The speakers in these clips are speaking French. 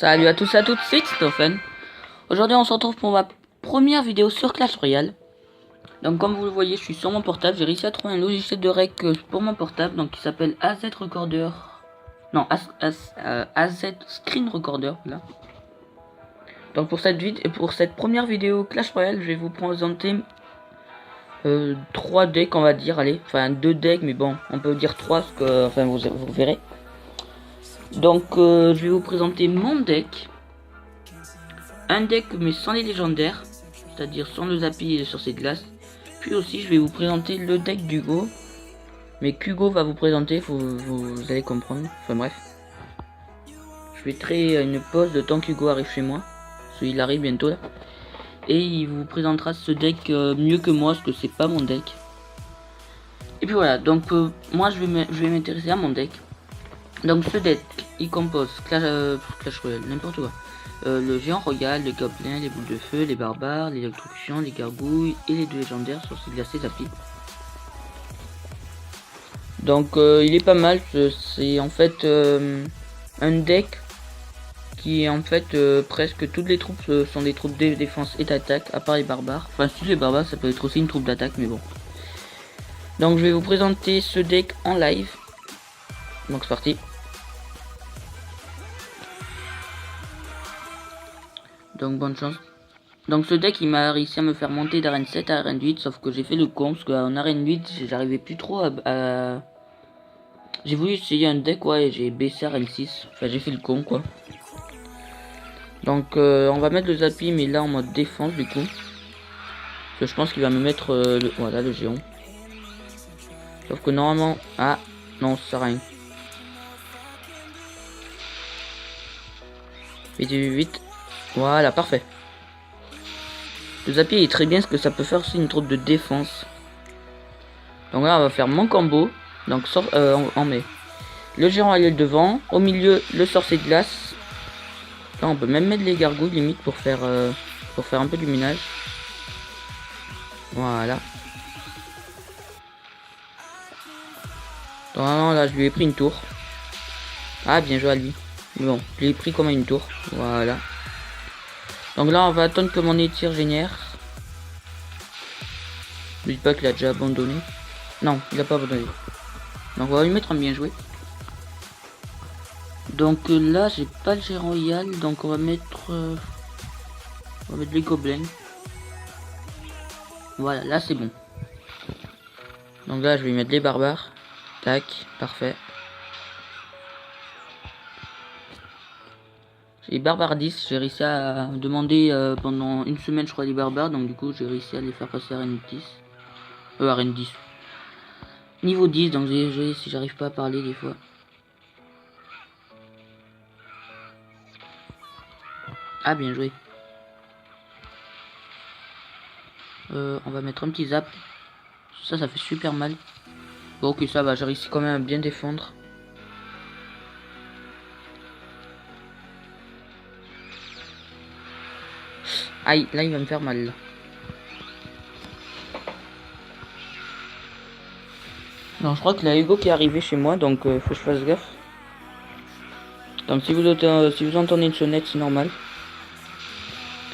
Salut à tous et à toutes, c'est Stephen. Aujourd'hui on se retrouve pour ma première vidéo sur Clash Royale. Donc comme vous le voyez, je suis sur mon portable, j'ai réussi à trouver un logiciel de rec pour mon portable, donc qui s'appelle AZ Recorder. Non, AZ Screen Recorder, voilà. Donc pour cette première vidéo Clash Royale, je vais vous présenter 3 decks, on va dire, allez, enfin 2 decks, mais bon, on peut dire 3, parce que, enfin vous verrez. Donc je vais vous présenter mon deck. Un deck mais sans les légendaires, c'est-à-dire sans le Zappy et le sorcier de glace. Puis aussi je vais vous présenter le deck d'Hugo, mais qu'Hugo va vous présenter, vous allez comprendre. Enfin bref, je mettrai une pause de temps qu'Hugo arrive chez moi, parce qu'il arrive bientôt là, et il vous présentera ce deck mieux que moi, parce que c'est pas mon deck. Et puis voilà, donc moi je vais m'intéresser à mon deck. Donc ce deck il compose Clash Royale, n'importe quoi. Le géant royal, les gobelins, les boules de feu, les barbares, l'électrocution, les gargouilles et les 2 légendaires sur ces glacés Zappy. Donc il est pas mal, c'est en fait un deck qui est en fait presque toutes les troupes sont des troupes de défense et d'attaque, à part les barbares. Enfin si les barbares ça peut être aussi une troupe d'attaque, mais bon. Donc je vais vous présenter ce deck en live. Donc c'est parti. Donc bonne chance. Donc ce deck il m'a réussi à me faire monter d'arène 7 à arène 8, sauf que j'ai fait le con parce qu'en arène 8 j'arrivais plus trop à... J'ai voulu essayer un deck, ouais, et j'ai baissé arène 6. Enfin j'ai fait le con quoi. Donc on va mettre le Zappy, mais là en mode défense du coup. Parce que je pense qu'il va me mettre voilà, le géant. Sauf que normalement... Ah non, ça sert à rien. Vite. Voilà, parfait. Le Zappy est très bien parce que ça peut faire aussi une troupe de défense. Donc là on va faire mon combo. Donc on met le géant royal devant. Au milieu le sorcier de glace. Là on peut même mettre les gargouilles limite pour faire un peu du ménage. Voilà. Donc là je lui ai pris une tour. Ah bien joué à lui. Bon, je l'ai pris comme une tour. Voilà. Donc là on va attendre que mon étire génère. Ne dites pas qu'il a déjà abandonné. Non, il a pas abandonné. Donc on va lui mettre un bien joué. Donc là j'ai pas le géant royal, donc on va mettre les gobelins. Voilà, là c'est bon. Donc là je vais mettre les barbares. Tac, parfait. J'ai les barbares 10, j'ai réussi à demander pendant une semaine je crois les barbares, donc du coup j'ai réussi à les faire passer à arène 10. Arène 10. Niveau 10, donc j'ai joué si j'arrive pas à parler des fois. Ah bien joué. On va mettre un petit zap. Ça fait super mal. Bon ok ça va, j'ai réussi quand même à bien défendre. Aïe, là il va me faire mal. Non, je crois que la Hugo qui est arrivé chez moi, donc faut que je fasse gaffe. Donc si vous entendez une sonnette, c'est normal.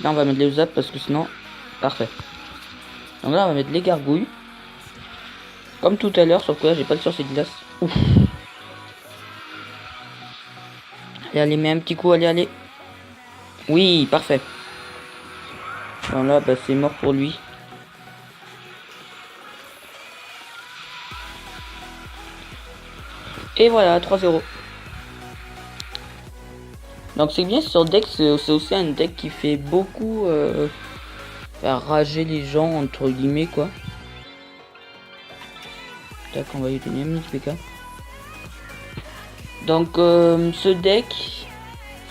Là on va mettre les zap parce que sinon... Parfait. Donc là on va mettre les gargouilles. Comme tout à l'heure, sauf que là j'ai pas le sorcier de glace. Ouf. Allez, mets un petit coup, allez. Oui, parfait. Bon là, bah, c'est mort pour lui. Et voilà, 3-0. Donc c'est bien sur deck, c'est aussi un deck qui fait beaucoup faire rager les gens entre guillemets quoi. Tac, on va lui donner un petit PK. Donc ce deck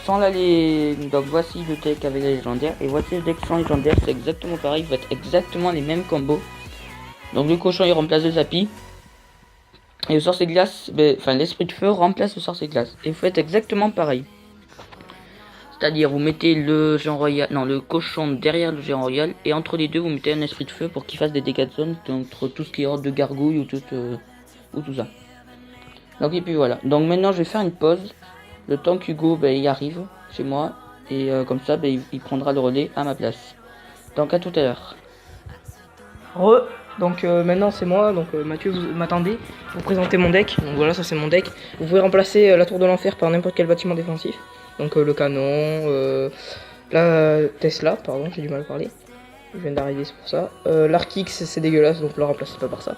sans donc voici le deck avec les légendaires et voici le deck sans légendaire, c'est exactement pareil, il va être exactement les mêmes combos. Donc le cochon il remplace le Zappy. Et le sorcier de glace, enfin l'esprit de feu remplace le sorcier de glace. Et vous faites exactement pareil. C'est-à-dire vous mettez le géant royal, non le cochon derrière le géant royal et entre les deux vous mettez un esprit de feu pour qu'il fasse des dégâts de zone contre tout ce qui est horde de gargouilles ou tout ça. Donc et puis voilà. Donc maintenant je vais faire une pause. Le temps qu'Hugo y arrive. chez moi. Et comme ça, il prendra le relais à ma place. Donc à tout à l'heure. Donc maintenant c'est moi, donc Mathieu, vous m'attendez, vous présentez mon deck. Donc voilà, ça c'est mon deck. Vous pouvez remplacer la tour de l'enfer par n'importe quel bâtiment défensif. Donc le canon, la Tesla, pardon, j'ai du mal à parler. Je viens d'arriver, c'est pour ça. L'Arkix, c'est dégueulasse, donc le remplacez pas par ça.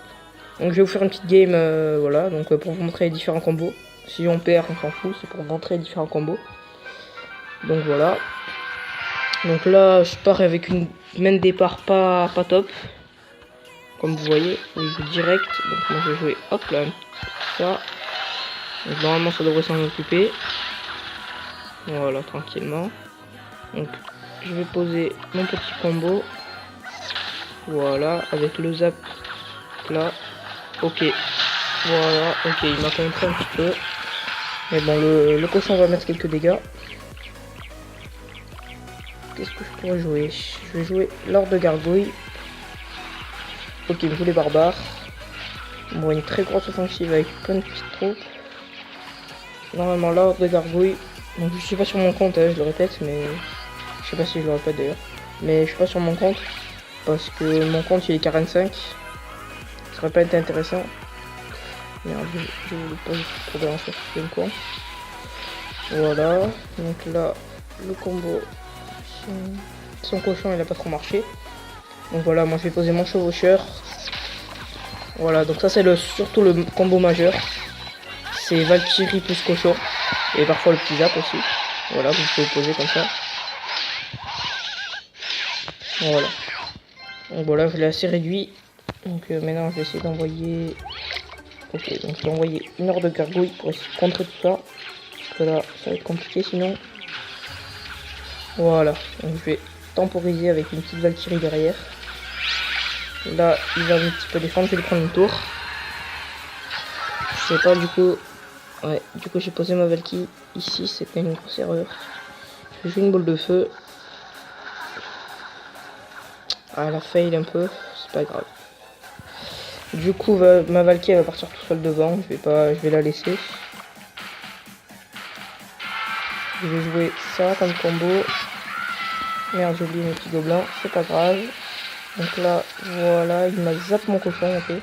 Donc je vais vous faire une petite game, voilà, donc pour vous montrer les différents combos. Si on perd, on s'en fout, c'est pour vous montrer les différents combos. Donc voilà. Donc là, je pars avec une main de départ pas top. Comme vous voyez, je joue direct. Donc moi je vais jouer, hop là, ça. Donc normalement ça devrait s'en occuper. Voilà, tranquillement. Donc je vais poser mon petit combo. Voilà, avec le zap là. Ok. Voilà, ok, il m'a contré un petit peu. Mais bon, le cochon va mettre quelques dégâts. Qu'est-ce que je pourrais jouer? Je vais jouer l'ordre de gargouille. Ok, il me joue les barbares. Bon, une très grosse offensive avec plein de petites troupes. Normalement, l'ordre de gargouille. Donc, je suis pas sur mon compte, hein, je le répète, mais je sais pas si je le répète d'ailleurs. Mais je suis pas sur mon compte parce que mon compte il est 45. Ça aurait pas été intéressant. Merde, je voulais pas trop balancer le coin. Voilà, donc là, le combo. Son cochon il a pas trop marché. Donc voilà, moi je vais poser mon chevaucheur. Voilà, donc ça c'est surtout le combo majeur. C'est Valkyrie plus cochon. Et parfois le petit zap aussi. Voilà, vous pouvez poser comme ça. Voilà. Donc voilà, je l'ai assez réduit. Donc maintenant je vais essayer d'envoyer... Ok, donc je vais envoyer une heure de gargouille pour essayer de contrer tout ça. Parce que là, ça va être compliqué sinon. Voilà, donc je vais temporiser avec une petite Valkyrie derrière. Là, il va un petit peu défendre, je vais lui prendre une tour. Je sais pas du coup... Ouais, du coup j'ai posé ma Valkyrie ici, c'était une grosse erreur. Je vais jouer une boule de feu. Ah, elle a fail un peu, c'est pas grave. Du coup, ma Valkyrie va partir tout seule devant, je vais la laisser. Je vais jouer ça comme combo. Merde, j'ai oublié mes petits gobelins, c'est pas grave. Donc là, voilà, il m'a zappé mon cochon, ok.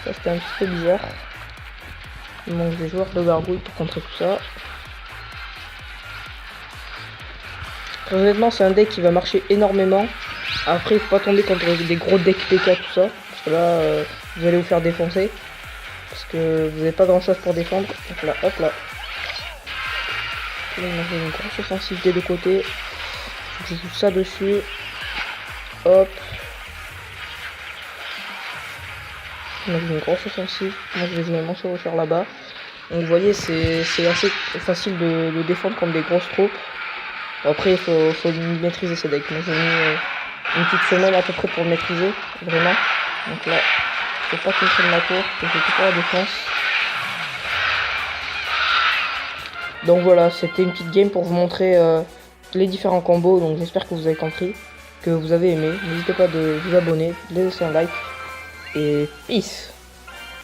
Ça c'était un petit peu bizarre. Il manque des joueurs de gargouille pour contrer tout ça. Très honnêtement, c'est un deck qui va marcher énormément. Après, il faut pas tomber contre des gros decks PK, tout ça. Parce que là, vous allez vous faire défoncer. Parce que vous n'avez pas grand chose pour défendre. Donc là, hop là. Là, j'ai une grosse offensive des deux côtés. Je joue ça dessus. Hop. Moi j'ai une grosse offensive. Moi je vais jouer mon chevaucheur là-bas. Donc vous voyez, c'est assez facile de défendre contre des grosses troupes. Après, il faut maîtriser ces decks. Moi j'ai mis une petite semaine à peu près pour le maîtriser. Vraiment. Donc là, je peux pas contrer ma tour. Je fais tout pour la défense. Donc voilà, c'était une petite game pour vous montrer les différents combos. Donc j'espère que vous avez compris, que vous avez aimé. N'hésitez pas de vous abonner, de laisser un like. Et peace!